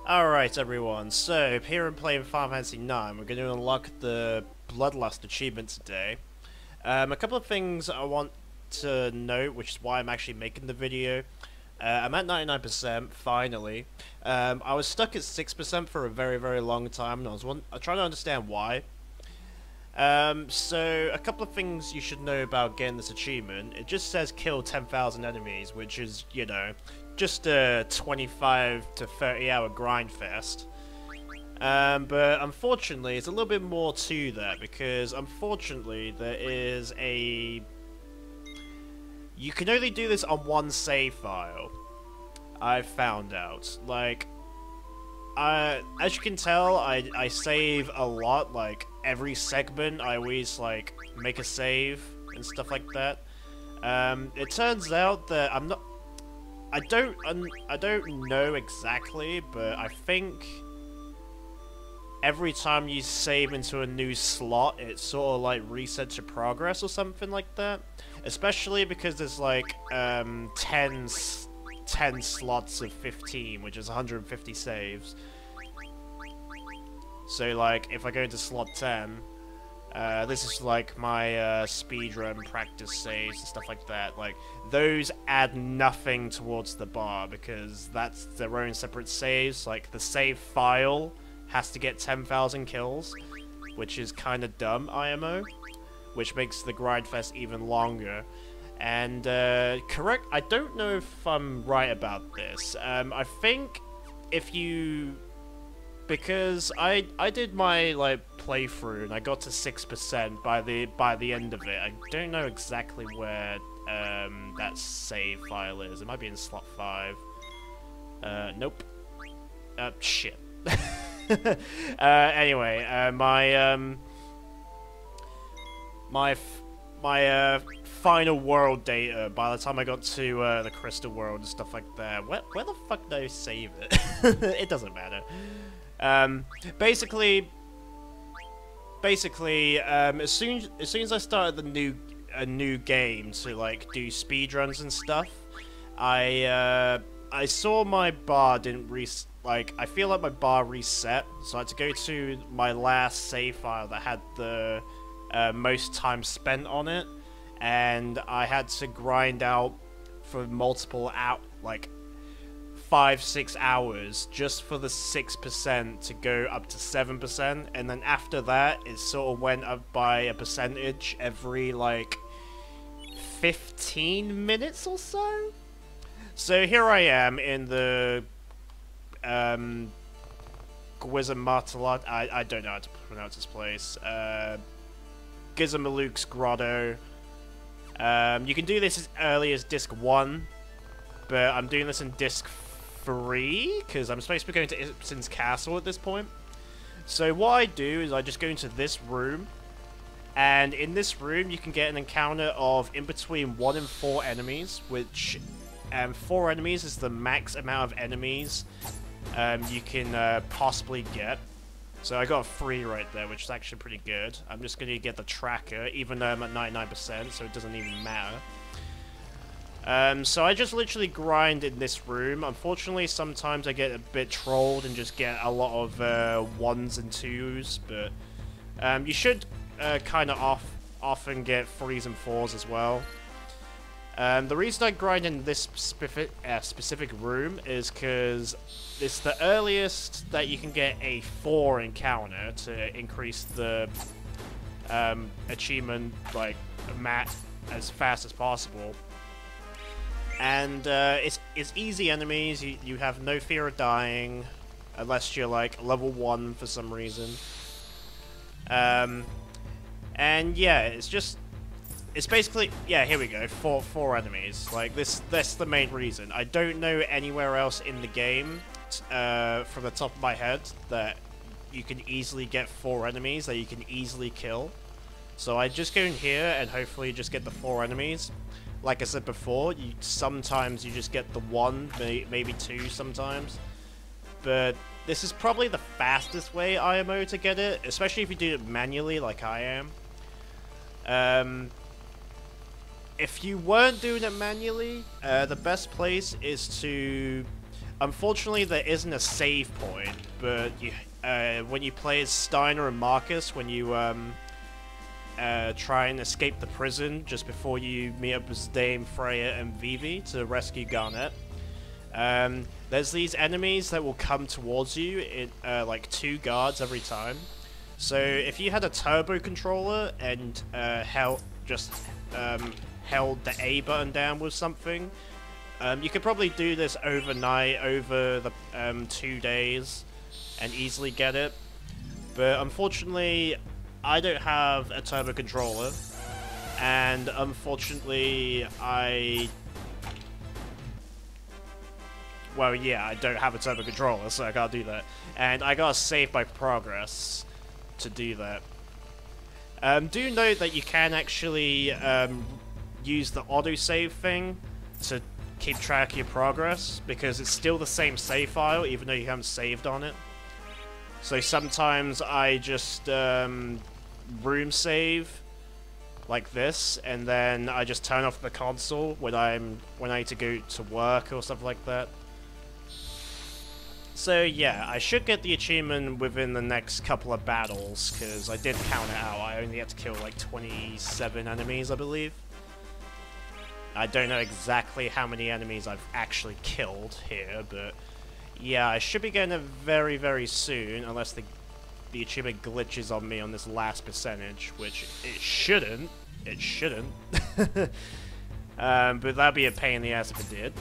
Alright everyone, so here in playing Final Fantasy 9, we're going to unlock the Bloodlust achievement today. A couple of things I want to note, which is why I'm actually making the video. I'm at 99%, finally. I was stuck at 6% for a very long time, and I was trying to understand why. So a couple of things you should know about getting this achievement. It just says kill 10,000 enemies, which is, you know, just a 25 to 30 hour grind fest. But unfortunately, it's a little bit more to that, because unfortunately there is a... You can only do this on one save file, I've found out. Like, as you can tell, I save a lot, like, every segment I always, like, make a save and stuff like that. It turns out that I don't know exactly, but I think every time you save into a new slot, it sort of like resets your progress or something like that. Especially because there's like 10 slots of 15, which is 150 saves. So like if I go into slot 10, this is like my speedrun practice saves and stuff like that. Like, those add nothing towards the bar because that's their own separate saves. Like, the save file has to get 10,000 kills, which is kind of dumb, IMO, which makes the grindfest even longer. And, correct, I don't know if I'm right about this. I think if you... Because I did my like playthrough and I got to 6% by the end of it. I don't know exactly where that save file is. It might be in slot 5. Nope. Shit. Anyway, my final world data, by the time I got to the Crystal World and stuff like that, where the fuck did I save it? It doesn't matter. Basically, as soon as I started a new game to like do speedruns and stuff, I saw my bar didn't I feel like my bar reset, so I had to go to my last save file that had the most time spent on it, and I had to grind out for multiple 5-6 hours just for the 6% to go up to 7%, and then after that it sort of went up by a percentage every like 15 minutes or so. So here I am in the Guizamartalat, I don't know how to pronounce this place, Gizamaluke's Grotto. You can do this as early as disc 1, but I'm doing this in disc 3, because I'm supposed to be going to Ibsen's castle at this point. So what I do is I just go into this room, and in this room you can get an encounter of in between 1 and 4 enemies, which 4 enemies is the max amount of enemies you can possibly get. So I got 3 right there, which is actually pretty good. I'm just going to get the tracker, even though I'm at 99%, so it doesn't even matter. So I just literally grind in this room. Unfortunately, sometimes I get a bit trolled and just get a lot of 1s and 2s, but you should kind of often get 3s and 4s as well. The reason I grind in this specific room is because it's the earliest that you can get a 4 encounter to increase the achievement like mat as fast as possible. And it's easy enemies. You have no fear of dying unless you're like level 1 for some reason. And yeah, it's basically, yeah, here we go, four enemies. Like that's the main reason. I don't know anywhere else in the game from the top of my head that you can easily get 4 enemies that you can easily kill. So I just go in here and hopefully just get the 4 enemies. Like I said before, sometimes you just get the 1, maybe 2 sometimes. But this is probably the fastest way, IMO, to get it, especially if you do it manually like I am. If you weren't doing it manually, the best place is to Unfortunately, there isn't a save point, but you, when you play as Steiner and Marcus, when you try and escape the prison just before you meet up with Dame, Freya, and Vivi to rescue Garnet, there's these enemies that will come towards you in like 2 guards every time. So if you had a turbo controller and held the A button down with something, you could probably do this overnight over the 2 days and easily get it. But unfortunately, I don't have a turbo controller, and unfortunately well, yeah, I don't have a turbo controller, so I can't do that. And I gotta save my progress to do that. Do note that you can actually use the autosave thing to keep track of your progress, because it's still the same save file, even though you haven't saved on it. So sometimes I just room save like this, and then I just turn off the console when I need to go to work or stuff like that. So yeah, I should get the achievement within the next couple of battles, because I did count it out. I only had to kill like 27 enemies, I believe. I don't know exactly how many enemies I've actually killed here, but yeah, I should be getting it very, very soon, unless the achievement glitches on me on this last percentage, which it shouldn't. It shouldn't. But that'd be a pain in the ass if it did.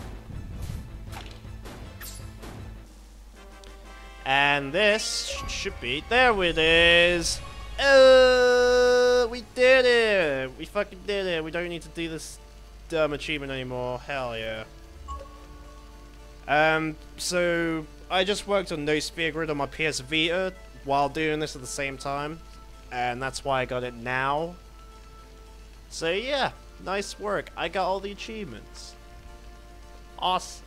And this should be... There it is! We did it! We fucking did it! We don't need to do this dumb achievement anymore. Hell yeah. So I just worked on No Sphere Grid on my PS Vita while doing this at the same time, and that's why I got it now. So yeah, nice work. I got all the achievements. Awesome.